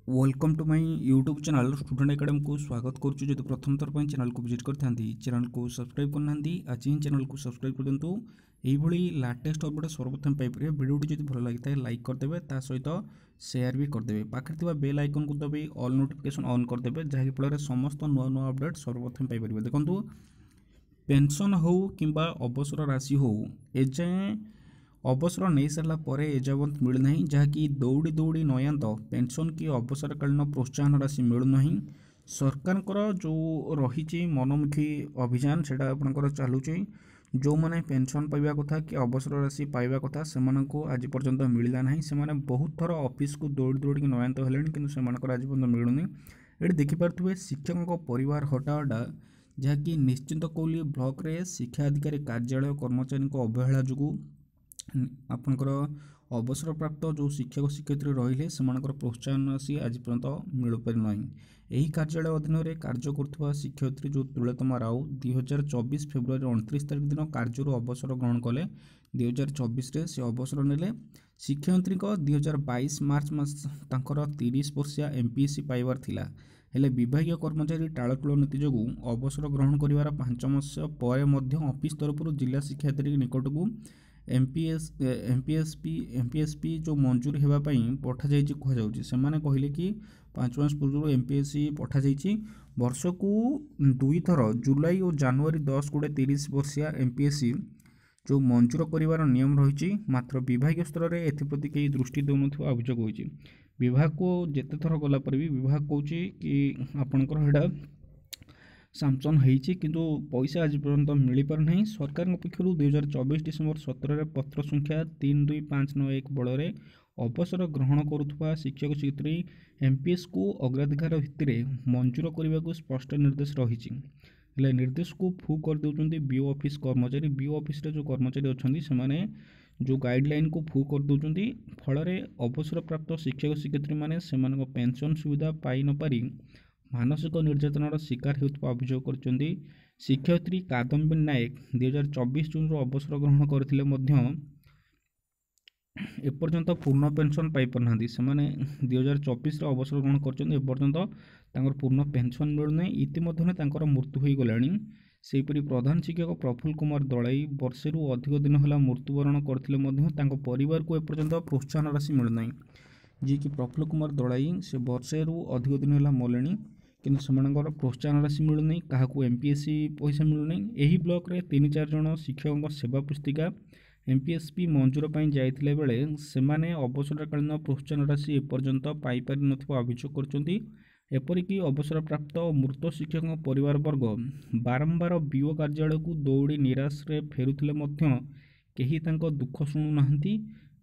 Welcome to my YouTube channel student academy को स्वागत करुच्छु। जो प्रथम थर पर चैनल को विजिट करते चैनल को सब्सक्राइब करना आज ही चैनल को सब्सक्राइब कर दिंतु। यही लाटेस्ट अपडेट सर्वप्रथम पाइपर वीडियो जो भल लगी है लाइक करदे सहित शेयर भी करदे पाखे बेल आइकन को दबे ऑल नोटिफिकेशन ऑन करदे जहाँफल समस्त नुआ नुआ अपडेट सर्वप्रथम पाइपर। देखो पेंशन हो कि अवसर राशि हो एजाएँ अवसर नहीं सारा पर एजावत मिलूना जहाँकि दौड़ी दौड़ी नयांत पेंशन कि अवसरकालीन प्रोत्साहन राशि मिलूना। सरकार जो रही मनमुखी अभियान से आपंकर चलुचे जो मैंने पेंशन पाइबा कथा कि अवसर राशि पाइबा कथा से आज पर्यंत मिलला ना से बहुत थर ऑफिस को दौड़ी दौड़ी नयांत हेले कि आज पर्यंत मिलूनी। ये देखिपे शिक्षकों परिवार हटाहटा जहाँकि निश्चिंत कौली ब्लॉक रे शिक्षा अधिकारी कार्यालय कर्मचारी अवहेला जो आपणकर अवसर प्राप्त जो शिक्षक शिक्षयित्री रही से प्रोत्साहन राशि आज पर्यंत मिल पारि ना। यही कार्यालय अधीन में कार्य कर शिक्षयित्री जो तिलोत्तमा राउ 2024 फेब्रुआरी 29 तारिख दिन कार्य अवसर ग्रहण कले। 2024 से अवसर नेले शिक्षयित्री 2022 मार्च मास 30 वर्षिया एमपीएससी पाइबार थिला हेले विभाग कर्मचारी टालटुल नीति जो अवसर ग्रहण कर 5 मास पर ऑफिस तरफ जिला शिक्षाधिकारी निकट को एमपीएसपी जो मंजूरी होगापाई पठा जाइए कहुच्छे से कहले कि 5 मास पूर्व एमपीएससी पठा जाइए वर्ष को 2 थर जुलाई और जनवरी 10, 20, 30 वर्षिया एमपीएससी जो मंजूर कर नियम रही मात्र विभाग स्तर में एप्रति कई दृष्टि देउन अभियोग होती। विभाग को जिते थर गलापर भी विभाग कहूँ कि आपंकर सैंक्शन होती किंतु पैसा आज पर्यंत मिल पार ना। सरकार पक्ष 2024 डिसेम्बर 17 पत्र संख्या 32591 बल अवसर ग्रहण करुवा शिक्षक शिक्षयित्री एमपीएस को अग्राधिकार भित्ति मंजूर करने को स्पष्ट निर्देश रही निर्देश को फू कर दौरान बीओ ऑफिस कर्मचारी बीओ ऑफिस जो कर्मचारी अच्छा से जो गाइडलाइन को फू कर दौरान फल अवसर प्राप्त शिक्षक शिक्षयित्री मैंने पेंशन सुविधा पाई न पारि मानसिक निर्यातनार शिकार होता अभियोग कर शिक्षयित्री कादम्बिनी नायक 2024 जून अवसर ग्रहण करते एपर्यंत पूर्ण पेंशन पाई पारना से 2024 अवसर ग्रहण कर पूर्ण पेंशन मिलूना। इतिमध्य मृत्यु हो गलानी। सेहीपरि प्रधान शिक्षक प्रफुल्ल कुमार दलाई वर्षे अधिक दिन है मृत्युवरण करते परिवार को एपर्यंत प्रोत्साहन राशि मिलूना। जी कि प्रफुल्ल कुमार दलाई से वर्षे अधिक दिन है मले कि प्रोत्साहन राशि मिलूना क्या एमपीएससी पैसा मिलूना। यही ब्लॉक रे 3-4 जन शिक्षकों सेवा पुस्तिका एमपीएससी मंजूर पर जाइथिले बेले सेमाने अवसरकालीन प्रोत्साहन राशि एपर्यंत पाई पारि नथिबा अभियोग करछन्ती। एपरिकी अवसर प्राप्त मृत शिक्षकों परिवार वर्ग बारंबार बीओ कार्यालय को दौड़ी निराश रे फेरुथिले मध्य केही तांको दुख शुणु नाहंती।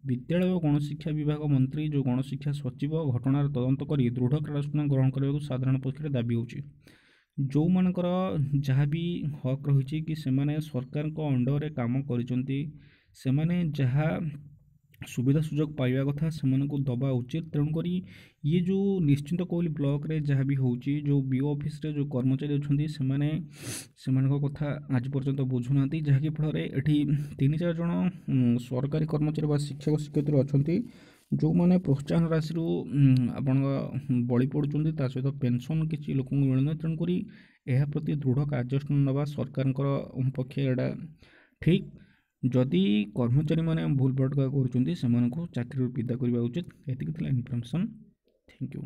विद्यालय और गणशिक्षा विभाग मंत्री जो गणशिक्षा सचिव घटनार तदंत कर दृढ़ कार्यानुष्ठान ग्रहण करने साधारण पक्ष दाबी होची। जो मानकर जहाँ भी हक रही कि सेमाने सरकार को अंडर काम करिसंती सेमाने जहाँ सुविधा सुजोग पाइबा कथा से दबा उचित। तेणुक ये जो निश्चिंत कोइली ब्लॉक रे जहाँ भी होची जो बीओ ऑफिस रे जो कर्मचारी अच्छा कथा आज पर्यंत बुझुना जहाँकि फल ये 3-4 जन सरकारी कर्मचारी व शिक्षक शिक्षयित्री अच्छा जो मैंने प्रोत्साहन राशि आपण बड़ी पड़ुं सहित पेंशन किसी लोक मिलूना। तेणुक यह प्रति दृढ़ कार्यानुष्ठान नवा सरकार पक्ष एटा ठीक। जदि कर्मचारी मैंने भूल भटका कर चाकरी विदा करवा उचित। एतिक इन्फॉर्मेशन। Thank you.